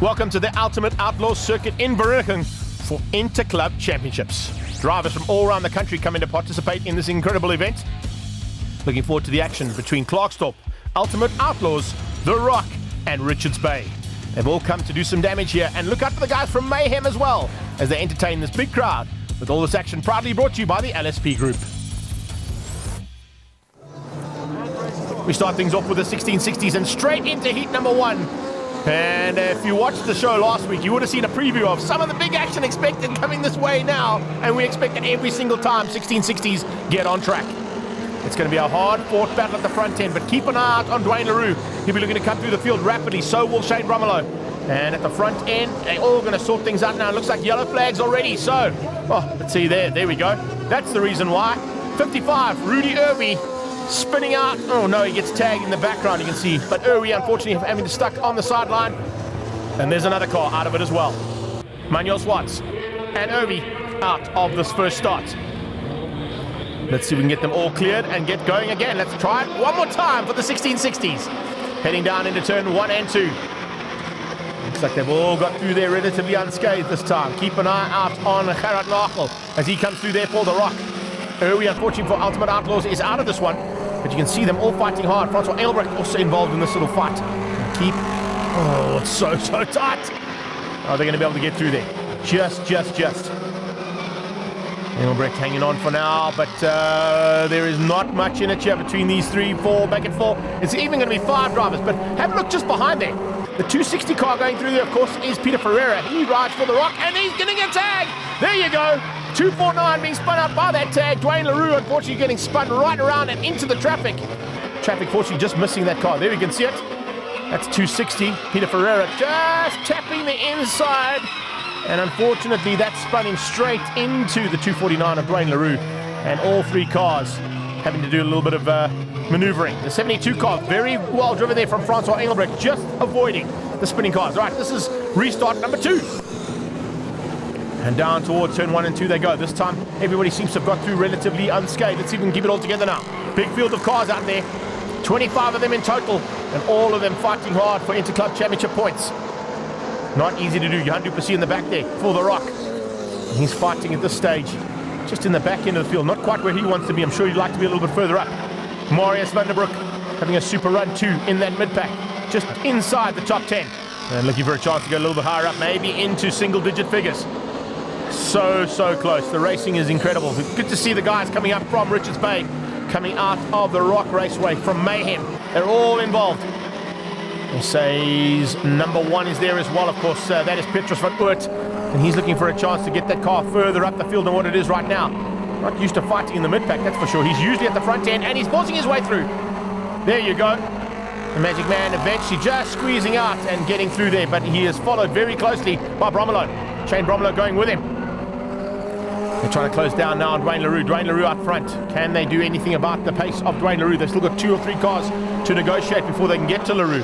Welcome to the Ultimate Outlaws circuit in Vereeniging for Interclub Championships. Drivers from all around the country coming to participate in this incredible event. Looking forward to the action between Klerksdorp, Ultimate Outlaws, The Rock, and Richards Bay. They've all come to do some damage here, and look out for the guys from Mayhem as well as they entertain this big crowd. With all this action proudly brought to you by the LSP Group. We start things off with the 1660s and straight into heat number one. And if you watched the show last week, you would have seen a preview of some of the big action expected coming this way now. And we expect it every single time 1660s get on track. It's going to be a hard-fought battle at the front end, but keep an eye out on Dwayne LaRue. He'll be looking to come through the field rapidly, so will Shane Bromelo. And at the front end, they're all going to sort things out now. It looks like yellow flags already, so... Oh, let's see there we go. That's the reason why. 55, Rudy Irby, spinning out. Oh no, he gets tagged in the background, you can see. But Irby, unfortunately, having to stuck on the sideline. And there's another car out of it as well. Manuel Swartz and Irby out of this first start. Let's see if we can get them all cleared and get going again. Let's try it one more time for the 1660s. Heading down into turn 1 and 2. Looks like they've all got through there relatively unscathed this time. Keep an eye out on Gerard Nachel as he comes through there for The Rock. Irby, unfortunately for Ultimate Outlaws, is out of this one. But you can see them all fighting hard. Francois Engelbrecht also involved in this little fight. Keep... Oh, it's so tight. Oh, they're going to be able to get through there. Just. Engelbrecht hanging on for now, but there is not much in it here between these 3, 4, back and forth. It's even going to be 5 drivers, but have a look just behind there. The 260 car going through there, of course, is Peter Ferreira. He rides for The Rock, and he's getting a tag. There you go. 249 being spun out by that tag. Dwayne LaRue, unfortunately, getting spun right around and into the traffic. Traffic, fortunately, just missing that car. There you can see it. That's 260. Peter Ferreira just tapping the inside. And unfortunately, that spun him straight into the 249 of Dwayne LaRue. And all 3 cars having to do a little bit of maneuvering. The 72 car, very well driven there from Francois Engelbrecht, just avoiding the spinning cars. All right, this is restart number 2. And down towards turn 1 and 2 they go. This time, everybody seems to have got through relatively unscathed. Let's see if we can keep it all together now. Big field of cars out there. 25 of them in total, and all of them fighting hard for Interclub Championship points. Not easy to do. Johan Duplessis in the back there for The Rock. And he's fighting at this stage, just in the back end of the field. Not quite where he wants to be. I'm sure he'd like to be a little bit further up. Marius van der Broek having a super run too in that mid-pack, just inside the top 10. And looking for a chance to go a little bit higher up, maybe into single-digit figures. So close. The racing is incredible. Good to see the guys coming up from Richards Bay, coming out of the Rock Raceway from Mayhem. They're all involved. SA's number 1 is there as well, of course. That is Petrus van Oort, and he's looking for a chance to get that car further up the field than what it is right now. Not used to fighting in the mid-pack, that's for sure. He's usually at the front end, and he's forcing his way through. There you go. The Magic Man eventually just squeezing out and getting through there, but he is followed very closely by Bromelo. Shane Bromelo going with him. They're trying to close down now on Dwayne LaRue. Dwayne LaRue up front. Can they do anything about the pace of Dwayne LaRue? They've still got 2 or 3 cars to negotiate before they can get to LaRue.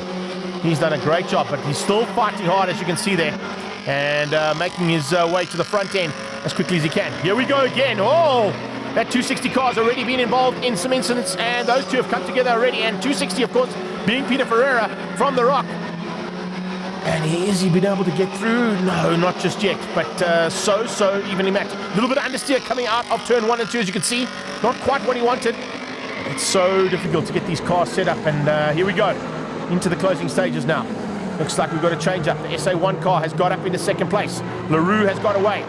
He's done a great job, but he's still fighting hard, as you can see there, and making his way to the front end as quickly as he can. Here we go again. Oh, that 260 car's already been involved in some incidents, and those 2 have come together already. And 260, of course, being Peter Ferreira from The Rock. And has he been able to get through? No, not just yet, but so evenly matched. A little bit of understeer coming out of turn 1 and 2, as you can see. Not quite what he wanted. It's so difficult to get these cars set up, and here we go. Into the closing stages now. Looks like we've got a change up. The SA1 car has got up into 2nd place. LaRue has got away.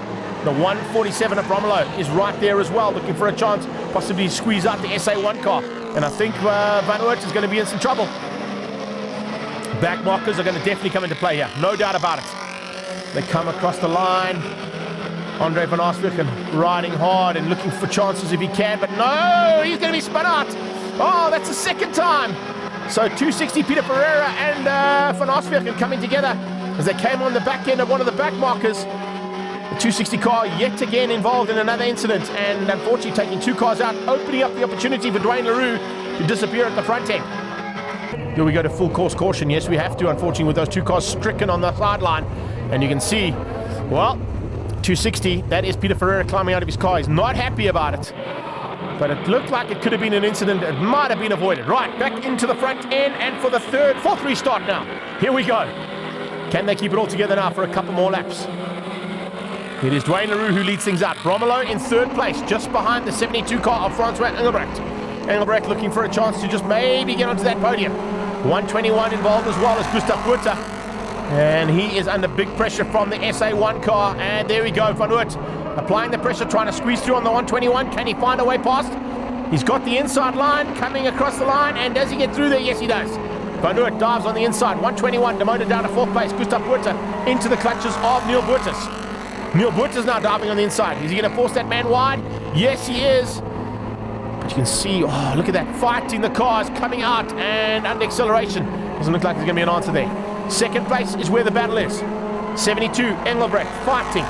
The 147 of Bromelo is right there as well, looking for a chance, possibly to squeeze out the SA1 car. And I think Van Oort is going to be in some trouble. Back markers are going to definitely come into play here, no doubt about it. They come across the line. Andre van Arswijk riding hard and looking for chances if he can, but no, he's going to be spun out. Oh, that's the 2nd time. So 260, Peter Ferreira and Van Arswijk coming together as they came on the back end of one of the back markers. The 260 car yet again involved in another incident, and unfortunately taking 2 cars out, opening up the opportunity for Dwayne LaRue to disappear at the front end. Here we go to full course caution. Yes, we have to, unfortunately, with those 2 cars stricken on the sideline. And you can see, well, 260, that is Peter Ferreira climbing out of his car. He's not happy about it. But it looked like it could have been an incident. It might have been avoided. Right, back into the front end, and for the 4th restart now. Here we go. Can they keep it all together now for a couple more laps? It is Dwayne Leroux who leads things out. Bromelo in third place, just behind the 72 car of Francois Engelbrecht. Engelbrecht looking for a chance to just maybe get onto that podium. 121 involved as well as Gustav Buerter. And he is under big pressure from the SA1 car. And there we go, Van Oort applying the pressure, trying to squeeze through on the 121. Can he find a way past? He's got the inside line, coming across the line. And does he get through there? Yes, he does. Van Oort dives on the inside. 121 demoted down to fourth place. Gustav Buerter into the clutches of Neil Buertes. Neil Buertes now diving on the inside. Is he going to force that man wide? Yes, he is. But you can see, oh, look at that. Fighting the cars, coming out and under acceleration. Doesn't look like there's going to be an answer there. Second place is where the battle is. 72, Engelbrecht fighting.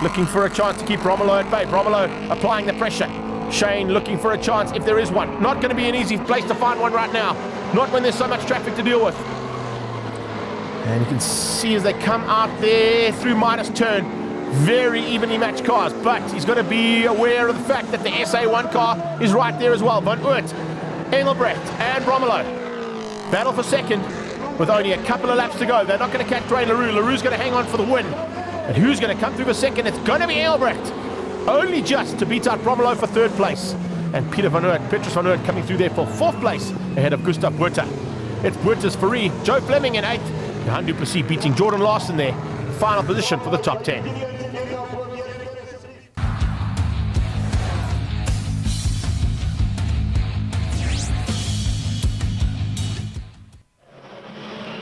Looking for a chance to keep Bromelo at bay. Bromelo applying the pressure. Shane looking for a chance if there is one. Not going to be an easy place to find one right now. Not when there's so much traffic to deal with. And you can see as they come out there through Midas turn, very evenly matched cars, but he's got to be aware of the fact that the SA1 car is right there as well. Van Oort, Engelbrecht and Bromelo battle for second with only a couple of laps to go. They're not going to catch Dwayne Leroux. Leroux's going to hang on for the win. And who's going to come through for second? It's going to be Engelbrecht. Only just to beat out Bromelo for third place. And Petrus Van Oort coming through there for fourth place ahead of Gustav Buerter. It's Buerter's Ferrari, Joe Fleming in eighth. Johan du Plessis beating Jordan Larson there. Final position for the top 10.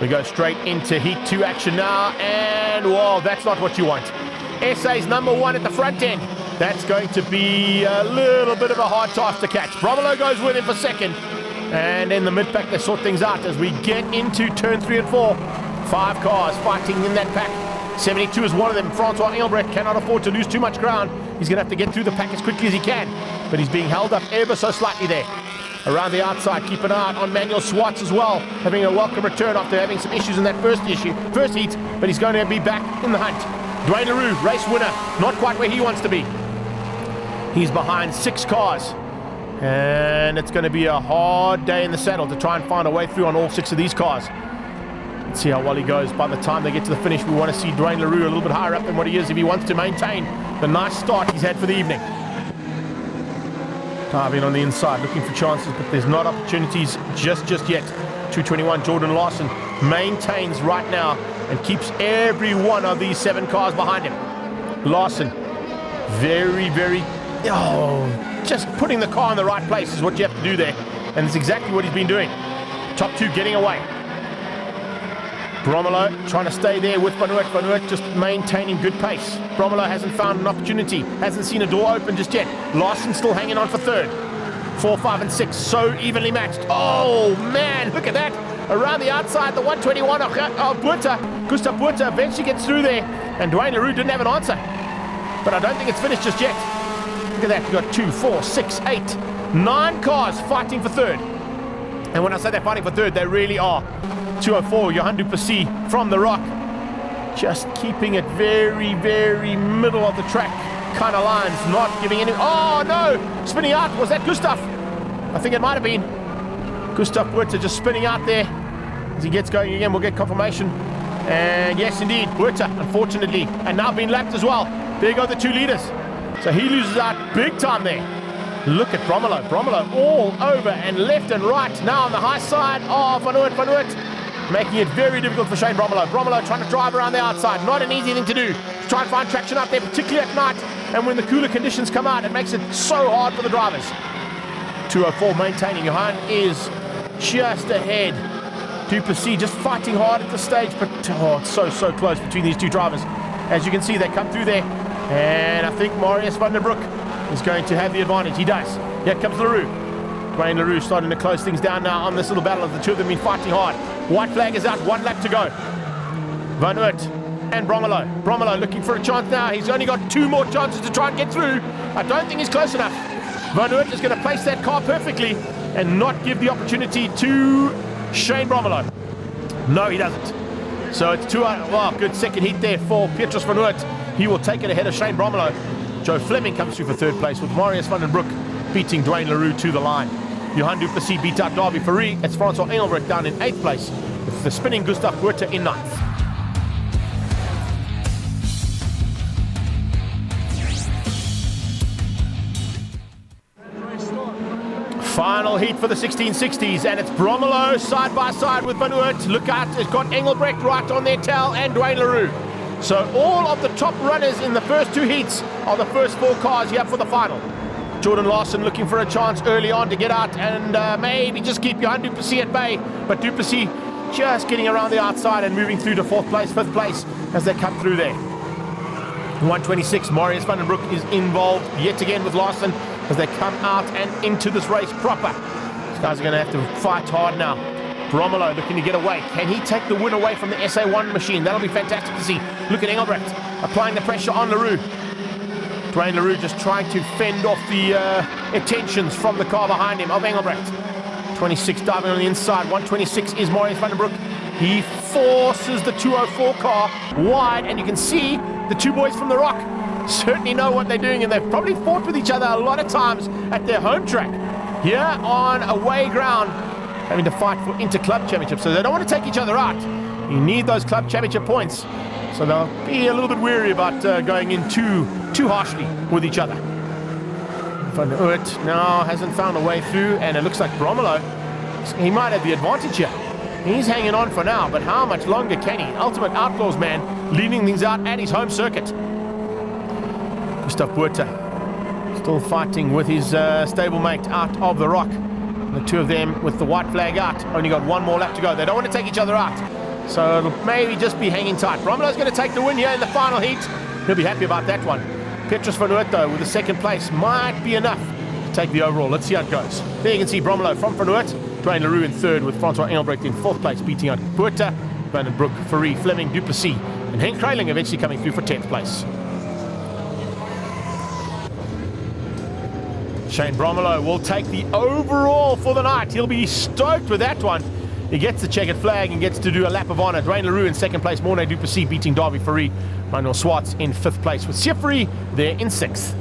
We go straight into Heat 2 action now, and whoa, that's not what you want. SA's number one at the front end. That's going to be a little bit of a hard task to catch. Bromelo goes with him for second, and in the mid-pack they sort things out as we get into turn 3 and 4. 5 cars fighting in that pack. 72 is one of them. Francois Engelbrecht cannot afford to lose too much ground. He's going to have to get through the pack as quickly as he can, but he's being held up ever so slightly there. Around the outside, keep an eye out on Manuel Swartz as well, having a welcome return after having some issues in that first heat, but he's going to be back in the hunt. Dwayne Leroux, race winner, not quite where he wants to be. He's behind 6 cars, and it's going to be a hard day in the saddle to try and find a way through on all 6 of these cars. Let's see how well he goes. By the time they get to the finish, we want to see Dwayne Leroux a little bit higher up than what he is if he wants to maintain the nice start he's had for the evening. Diving on the inside, looking for chances, but there's not opportunities just yet. 221, Jordan Larson maintains right now and keeps every one of these 7 cars behind him. Larson, just putting the car in the right place is what you have to do there. And it's exactly what he's been doing. Top 2 getting away. Bromelo trying to stay there with Van Oort. Van Oort just maintaining good pace. Bromelo hasn't found an opportunity, hasn't seen a door open just yet. Larson still hanging on for third. 4, 5, and 6, so evenly matched. Oh man, look at that. Around the outside, the 121 of Buerter. Gustav Buerter eventually gets through there, and Dwayne Leroux didn't have an answer. But I don't think it's finished just yet. Look at that, we've got 2, 4, 6, 8, 9 cars fighting for third. And when I say they're fighting for third, they really are. 204, Johan du Plessis from the rock. Just keeping it very middle of the track kind of lines, not giving any... Oh no! Spinning out, was that Gustav? I think it might have been. Gustav Buerter just spinning out there. As he gets going again, we'll get confirmation. And yes indeed, Buerter, unfortunately, and now being lapped as well. There go the 2 leaders. So he loses out big time there. Look at Bromelo. Bromelo all over and left and right. Now on the high side of Van Oort. Making it very difficult for Shane Bromelo. Bromelo trying to drive around the outside. Not an easy thing to do. Try and find traction out there, particularly at night. And when the cooler conditions come out, it makes it so hard for the drivers. 204 maintaining. Johan is just ahead. Du Plessis just fighting hard at the stage, but it's so close between these 2 drivers. As you can see, they come through there. And I think Marius van der Broek is going to have the advantage. He does. Here comes Leroux. Dwayne Leroux starting to close things down now on this little battle of the 2 of them been fighting hard. White flag is out, 1 lap to go. Van Oort and Bromelo. Bromelo looking for a chance now. He's only got 2 more chances to try and get through. I don't think he's close enough. Van Oort is going to place that car perfectly and not give the opportunity to Shane Bromelo. No, he doesn't. So it's 2 out. Wow, good second heat there for Petrus Van Oort. He will take it ahead of Shane Bromelo. Joe Fleming comes through for third place with Marius van den Broek beating Dwayne Leroux to the line. Johan du Plessis beat out Derby Ferrari. It's Francois Engelbrecht down in 8th place with the spinning Gustav Buerter in 9th. Final heat for the 1660s, and it's Bromelo side by side with Van Oort. Look out, it's got Engelbrecht right on their tail and Dwayne Leroux. So all of the top runners in the first two heats are the first four cars here for the final. Jordan Larson looking for a chance early on to get out and maybe just keep Johan du Plessis at bay, but du Plessis just getting around the outside and moving through to fourth place, fifth place as they come through there. 126, Marius van den Broek is involved yet again with Larson as they come out and into this race proper. These guys are going to have to fight hard now. Bromelo looking to get away. Can he take the win away from the SA1 machine? That'll be fantastic to see. Look at Engelbrecht applying the pressure on Leroux. Dwayne Leroux just trying to fend off the attentions from the car behind him of Engelbrecht. 26 diving on the inside. 126 is Marius van den Broek. He forces the 204 car wide, and you can see the two boys from the Rock certainly know what they're doing, and they've probably fought with each other a lot of times at their home track. Here on away ground, having to fight for inter-club championships, so they don't want to take each other out. You need those club championship points, so they'll be a little bit wary about going in too harshly with each other. Van Oort now hasn't found a way through, and it looks like Bromelo, he might have the advantage here. He's hanging on for now, but how much longer can he? Ultimate Outlaws man, leading things out at his home circuit. Gustav Buerta still fighting with his stablemate out of the Rock. The two of them with the white flag out. Only got one more lap to go. They don't want to take each other out, so it'll maybe just be hanging tight. Bromelo's going to take the win here in the final heat. He'll be happy about that one. Petrus van Oort, though, with the second place might be enough to take the overall. Let's see how it goes. There you can see Bromelo from Van Oort. Dwayne Leroux in third with Francois Engelbrecht in fourth place, beating out Buerta, Van den Broek, Fourie, Fleming, du Plessis, and Henk Kreiling eventually coming through for 10th place. Shane Bromelo will take the overall for the night. He'll be stoked with that one. He gets the checkered flag and gets to do a lap of honor. Dwayne Leroux in second place, Mornay du Plessis beating Davy Fourie, Manuel Swartz in fifth place with Siegfried there in sixth.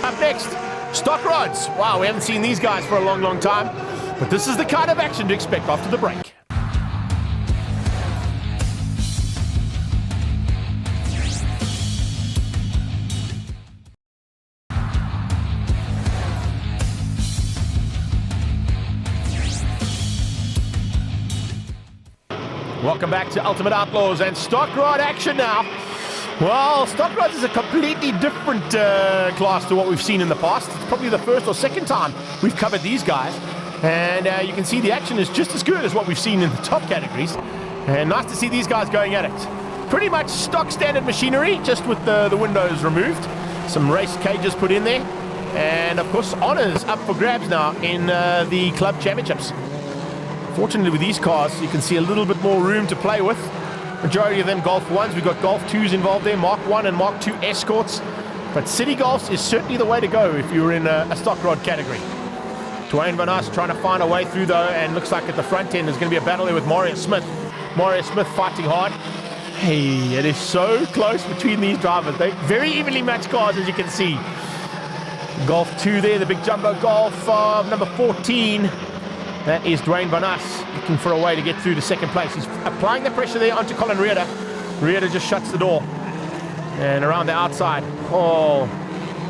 Up next, stock rods. Wow, we haven't seen these guys for a long time, but this is the kind of action to expect after the break. Welcome back to Ultimate Outlaws and stock rod action now. Well, stock rods is a completely different class to what we've seen in the past. It's probably the first or second time we've covered these guys. And you can see the action is just as good as what we've seen in the top categories. And nice to see these guys going at it. Pretty much stock standard machinery, just with the windows removed. Some race cages put in there. And of course, honors up for grabs now in the club championships. Fortunately with these cars, you can see a little bit more room to play with. Majority of them Golf 1s. We've got Golf 2s involved there, Mark 1 and Mark 2 Escorts. But City Golfs is certainly the way to go if you're in a stock rod category. Dwayne Van Oort trying to find a way through though, and looks like at the front end there's going to be a battle there with Marius Smith. Marius Smith fighting hard. Hey, it is so close between these drivers. They're very evenly matched cars, as you can see. Golf 2 there, the big jumbo Golf of number 14. That is Dwayne Van Oort looking for a way to get through to second place. He's applying the pressure there onto Colin Reeder. Reeder just shuts the door. And around the outside. Oh,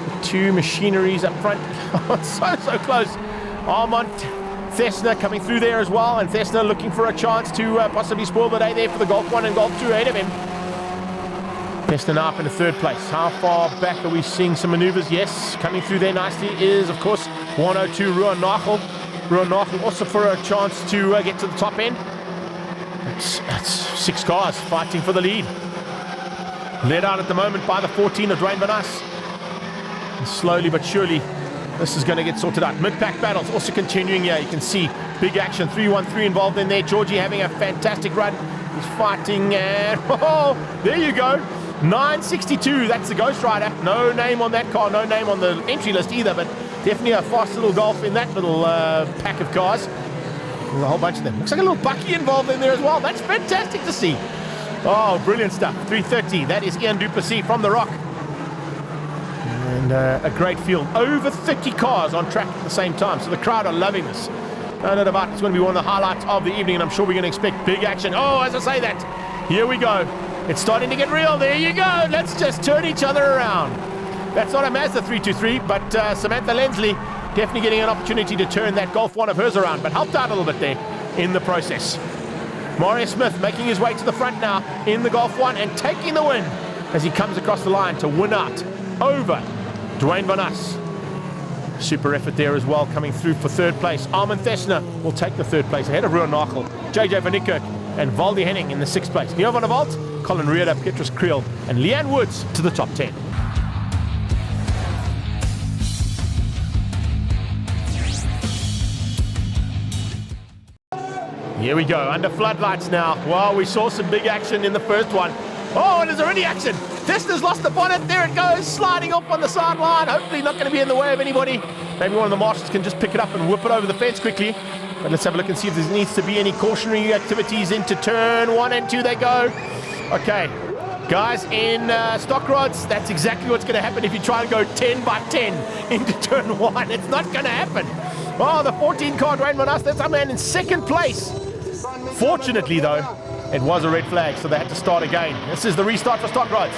the two machineries up front. so close. Armand Thesner coming through there as well. And Thesner looking for a chance to possibly spoil the day there for the Golf 1 and Golf 2 ahead of him. Thesner now up in the third place. How far back are we seeing some maneuvers? Yes, coming through there nicely is, of course, 102 Ruan Nachel. Ruan Nachel also for a chance to get to the top end. That's 6 cars fighting for the lead. Led out at the moment by the 14 of Dwayne Van Oort. And slowly but surely, this is going to get sorted out. Mid-pack battles also continuing here. You can see big action, 313 involved in there. Georgie having a fantastic run. He's fighting and, oh, there you go. 962, that's the Ghost Rider. No name on that car, no name on the entry list either, but definitely a fast little Golf in that little pack of cars. There's a whole bunch of them. Looks like a little Bucky involved in there as well. That's fantastic to see. Oh, brilliant stuff. 330, that is Ian du Plessis from the Rock. And a great field. Over 30 cars on track at the same time, so the crowd are loving this. No doubt about it, it's going to be one of the highlights of the evening, and I'm sure we're going to expect big action. Oh, as I say that, here we go. It's starting to get real. There you go. Let's just turn each other around. That's not a Mazda 323, but Samantha Lensley Definitely getting an opportunity to turn that Golf 1 of hers around, but helped out a little bit there in the process. Mario Smith making his way to the front now in the Golf 1 and taking the win as he comes across the line to win out over Dwayne Van Us. Super effort there as well, coming through for third place. Armin Thesner will take the third place ahead of Ruan Nachel, JJ van Niekerk and Valdi Henning in the sixth place. Neo van der Walt, Colin Reeder, Petrus Creel and Leanne Woods to the top 10. Here we go, under floodlights now. Wow, we saw some big action in the first one. Oh, and there's already action. Thesner's lost the bonnet. There it goes, sliding off on the sideline. Hopefully not going to be in the way of anybody. Maybe one of the marshals can just pick it up and whip it over the fence quickly. But let's have a look and see if there needs to be any cautionary activities into turn 1 and 2 they go. Okay, guys, in stock rods, that's exactly what's going to happen if you try and go 10 by 10 into turn 1. It's not going to happen. Oh, the 14 car, Dwayne Van Us, that's our man in second place. Fortunately, though, it was a red flag, so they had to start again. This is the restart for stock rods.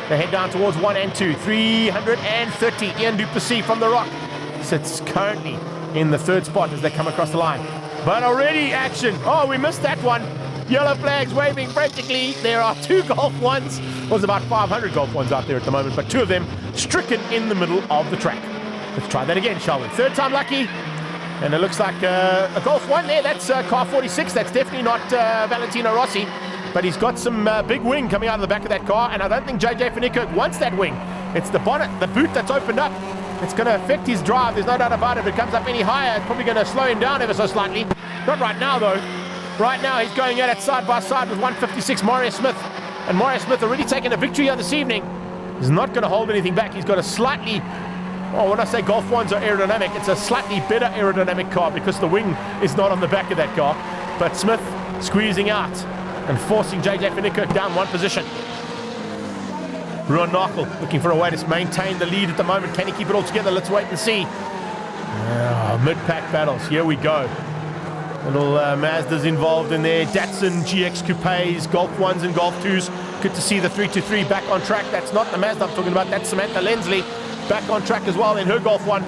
They head down towards 1 and 2. 330. Ian Duplessis from the Rock sits currently in the third spot as they come across the line. But already action. Oh, we missed that one. Yellow flags waving frantically. There are 2 Golf 1s. Well, there's about 500 Golf 1s out there at the moment, but 2 of them stricken in the middle of the track. Let's try that again, shall we? Third time lucky. And it looks like a Golf 1 there. That's car 46. That's definitely not Valentino Rossi. But he's got some big wing coming out of the back of that car. And I don't think JJ van Niekerk wants that wing. It's the bonnet, the boot that's opened up. It's going to affect his drive. There's no doubt about it. If it comes up any higher, it's probably going to slow him down ever so slightly. Not right now, though. Right now, he's going at it side by side with 156 Mario Smith. And Mario Smith already taken a victory here this evening. He's not going to hold anything back. He's got a slightly... Oh, when I say Golf 1s are aerodynamic, it's a slightly better aerodynamic car because the wing is not on the back of that car. But Smith squeezing out and forcing JJ van Niekerk down 1 position. Ruan Nachel looking for a way to maintain the lead at the moment. Can he keep it all together? Let's wait and see. Mid-pack battles. Here we go. Little Mazdas involved in there. Datsun GX Coupes, Golf 1s and Golf 2s. Good to see the 323 back on track. That's not the Mazda I'm talking about. That's Samantha Lensley. Back on track as well in her Golf 1.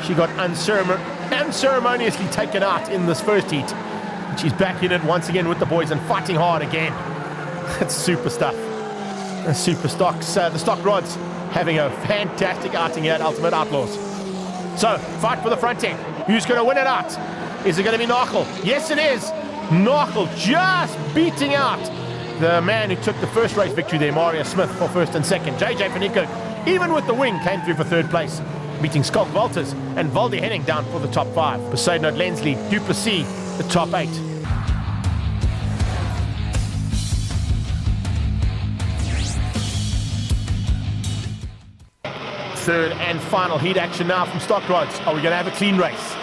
She got unceremoniously taken out in this first heat. And she's back in it once again with the boys and fighting hard again. That's super stuff. The super stocks, the stock rods having a fantastic outing here at Ultimate Outlaws. So, fight for the front end. Who's going to win it out? Is it going to be Nachel? Yes, it is. Nachel just beating out the man who took the first race victory there, Mario Smith, for first and second. JJ van Niekerk, even with the wing, came through for third place, beating Schalk Walters and Valdi Henning down for the top 5. Poseidon Lensley, Duplessis, the top 8. Third and final heat action now from stock rods. Are we going to have a clean race?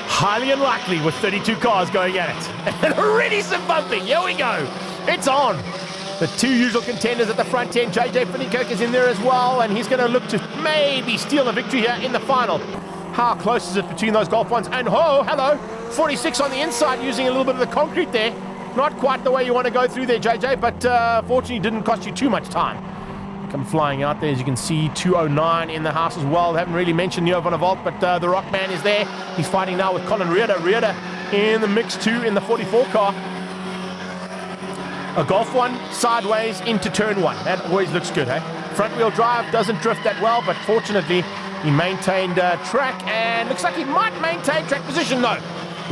Highly unlikely with 32 cars going at it. And already some bumping. Here we go. It's on. The 2 usual contenders at the front end. JJ van Niekerk is in there as well, and he's going to look to maybe steal a victory here in the final. How close is it between those Golf 1s? And hello, 46 on the inside using a little bit of the concrete there. Not quite the way you want to go through there, JJ, but fortunately didn't cost you too much time. Come flying out there, as you can see, 209 in the house as well. Haven't really mentioned Neo van der Walt, but the Rockman is there. He's fighting now with Colin Reeder. Reeder in the mix 2 in the 44 car. A Golf 1 sideways into turn 1. That always looks good, eh? Front wheel drive doesn't drift that well, but fortunately he maintained track, and looks like he might maintain track position though.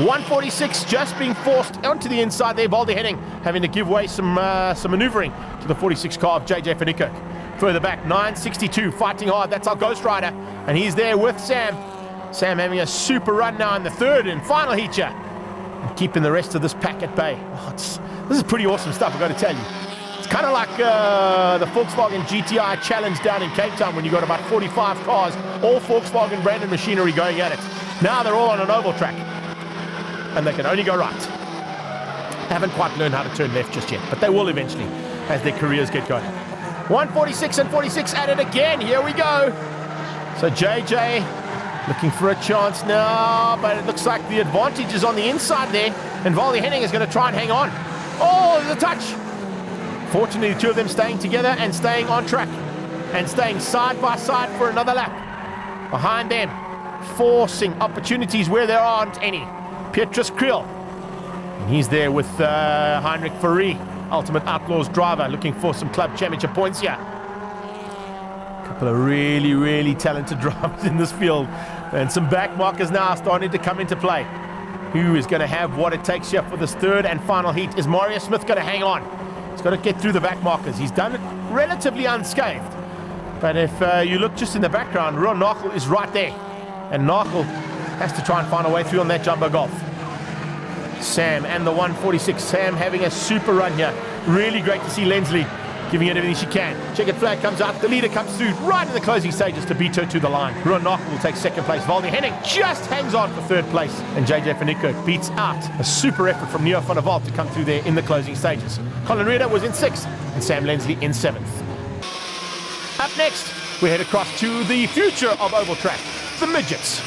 146 just being forced onto the inside there. Valdi Henning having to give way some maneuvering to the 46 car of JJ van Niekerk. Further back, 962 fighting hard. That's our Ghost Rider, and he's there with Sam. Sam having a super run now in the third and final heat here, and keeping the rest of this pack at bay. This is pretty awesome stuff, I've got to tell you. It's kind of like the Volkswagen GTI Challenge down in Cape Town when you got about 45 cars, all Volkswagen branded machinery going at it. Now they're all on an oval track, and they can only go right. Haven't quite learned how to turn left just yet, but they will eventually as their careers get going. 146 and 46 at it again. Here we go. So JJ looking for a chance now, but it looks like the advantage is on the inside there, and Valdi Henning is going to try and hang on. Oh, there's a touch. Fortunately, the 2 of them staying together and staying on track and staying side by side for another lap. Behind them, forcing opportunities where there aren't any. Petrus Kriel. And he's there with Heinrich Fourie, Ultimate Outlaws driver, looking for some club championship points here. A couple of really, really talented drivers in this field. And some back markers now starting to come into play. Who is going to have what it takes here for this third and final heat? Is Marius Smith going to hang on? He's got to get through the back markers. He's done it relatively unscathed. But if you look just in the background, Ron Nachel is right there. And Nachel has to try and find a way through on that jumbo golf. Sam and the 146. Sam having a super run here. Really great to see Lensley giving it everything she can. Checkered flag comes out. The leader comes through right in the closing stages to beat her to the line. Ron Nachel will take second place. Valdi Henning just hangs on for third place. And JJ Van Niekerk beats out a super effort from Neo van der Walt to come through there in the closing stages. Colin Reeder was in 6th and Sam Lensley in 7th. Up next, we head across to the future of Oval Track, the Midgets.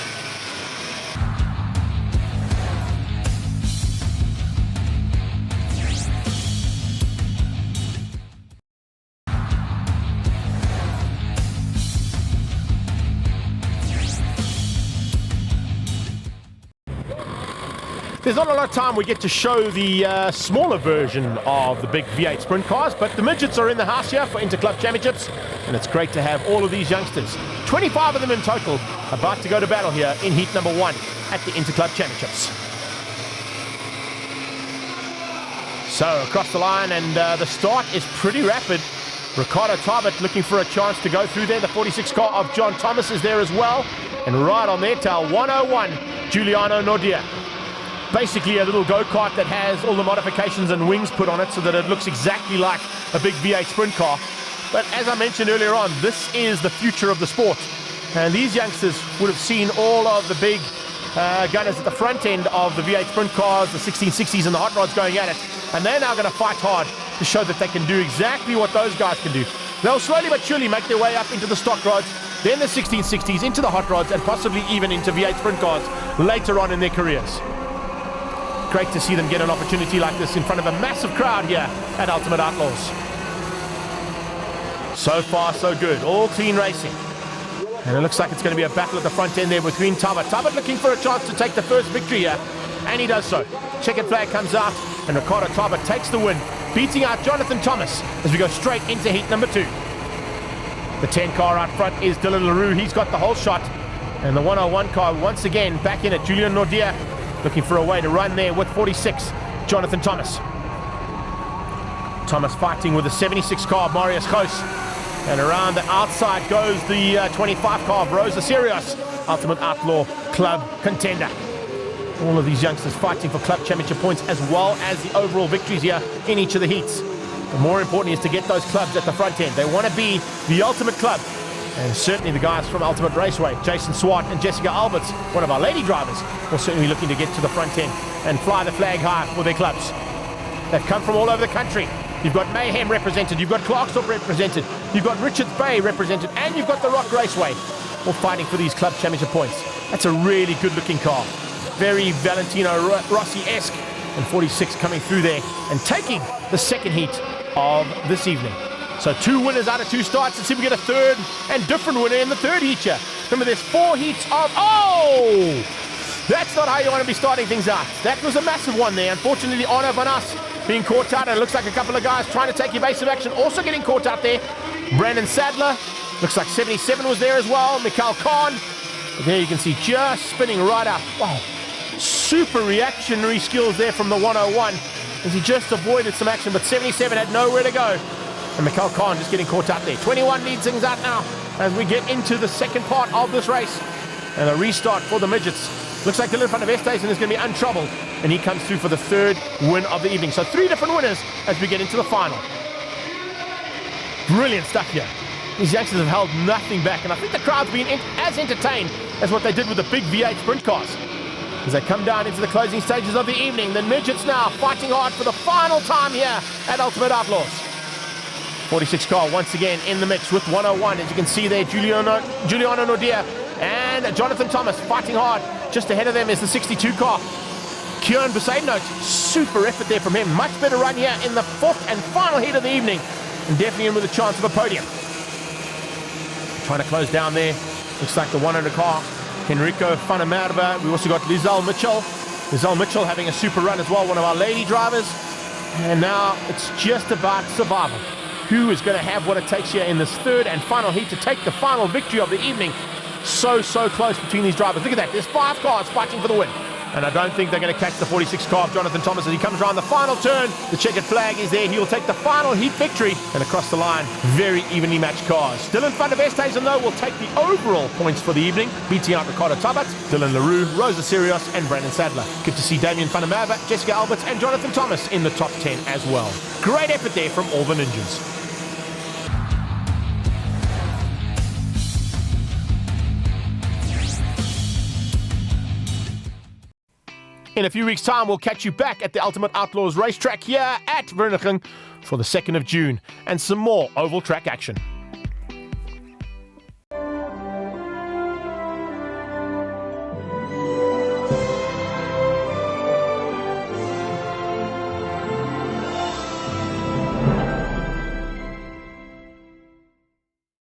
There's not a lot of time we get to show the smaller version of the big V8 sprint cars, but the Midgets are in the house here for Interclub Championships, and it's great to have all of these youngsters, 25 of them in total, about to go to battle here in heat number 1 at the Interclub Championships. So across the line, and the start is pretty rapid. Ricardo Tarbert looking for a chance to go through there. The 46 car of John Thomas is there as well, and right on their tail, 101, Giuliano Nordia. Basically a little go-kart that has all the modifications and wings put on it so that it looks exactly like a big V8 sprint car. But as I mentioned earlier on, this is the future of the sport. And these youngsters would have seen all of the big gunners at the front end of the V8 sprint cars, the 1660's and the hot rods going at it. And they're now going to fight hard to show that they can do exactly what those guys can do. They'll slowly but surely make their way up into the stock rods, then the 1660's, into the hot rods, and possibly even into V8 sprint cars later on in their careers. Great to see them get an opportunity like this in front of a massive crowd here at Ultimate Outlaws. So far, so good. All clean racing. And it looks like it's going to be a battle at the front end there between Tarbert. Tarbert looking for a chance to take the first victory here, and he does so. Checkered flag comes out, and Ricardo Tarbert takes the win, beating out Jonathan Thomas as we go straight into heat number 2. The 10 car out front is Dylan LaRue. He's got the whole shot. And the 101 car once again back in it. Julian Nordia looking for a way to run there with 46, Jonathan Thomas. Thomas fighting with the 76 car of Marius Gous. And around the outside goes the 25 car of Rosa Sirius, Ultimate Outlaw Club contender. All of these youngsters fighting for club championship points as well as the overall victories here in each of the heats. But more important is to get those clubs at the front end. They want to be the ultimate club. And certainly the guys from Ultimate Raceway, Jason Swart and Jessica Alberts, one of our lady drivers, will certainly be looking to get to the front end and fly the flag high for their clubs. They've come from all over the country. You've got Mayhem represented, you've got Clarksdorp represented, you've got Richards Bay represented, and you've got the Rock Raceway, all fighting for these club championship points. That's a really good looking car. Very Valentino Rossi-esque, and 46 coming through there and taking the second heat of this evening. So 2 winners out of 2 starts. Let's see if we get a third and different winner in the third heat here. Remember, there's 4 heats of... Oh! That's not how you want to be starting things out. That was a massive one there. Unfortunately, Arno van As being caught out. And it looks like a couple of guys trying to take evasive action also getting caught out there. Brandon Sadler. Looks like 77 was there as well. Mikhail Khan. But there you can see just spinning right up. Wow. Super reactionary skills there from the 101 as he just avoided some action. But 77 had nowhere to go. And Mikhail Khan just getting caught out there. 21 leads things out now as we get into the second part of this race. And a restart for the Midgets. Looks like Dylan van der Westhuizen is going to be untroubled. And he comes through for the third win of the evening. So 3 different winners as we get into the final. Brilliant stuff here. These youngsters have held nothing back. And I think the crowd's been as entertained as what they did with the big V8 sprint cars. As they come down into the closing stages of the evening, the Midgets now fighting hard for the final time here at Ultimate Outlaws. 46 car once again in the mix with 101. As you can see there, Giuliano Nordia and Jonathan Thomas fighting hard. Just ahead of them is the 62 car. Kieran Besaidnote, super effort there from him. Much better run here in the 4th and final heat of the evening. And definitely in with a chance of a podium. Trying to close down there. Looks like the 100 car Henrico Fanamerba. We also got Lizelle Mitchell. Lizelle Mitchell having a super run as well, one of our lady drivers. And now it's just about survival. Who is going to have what it takes here in this third and final heat to take the final victory of the evening? So close between these drivers. Look at that. There's 5 cars fighting for the win. And I don't think they're going to catch the 46 car of Jonathan Thomas as he comes around the final turn. The checkered flag is there. He will take the final heat victory. And across the line, very evenly matched cars. Dylan van der Westhuizen, though, will take the overall points for the evening, beating out Ricardo Tabat, Dylan Leroux, Rosa Sirios, and Brandon Sadler. Good to see Damien van der Merwe, Jessica Alberts, and Jonathan Thomas in the top 10 as well. Great effort there from all the ninjas. In a few weeks' time, we'll catch you back at the Ultimate Outlaws racetrack here at Vereeniging for the 2nd of June and some more oval track action.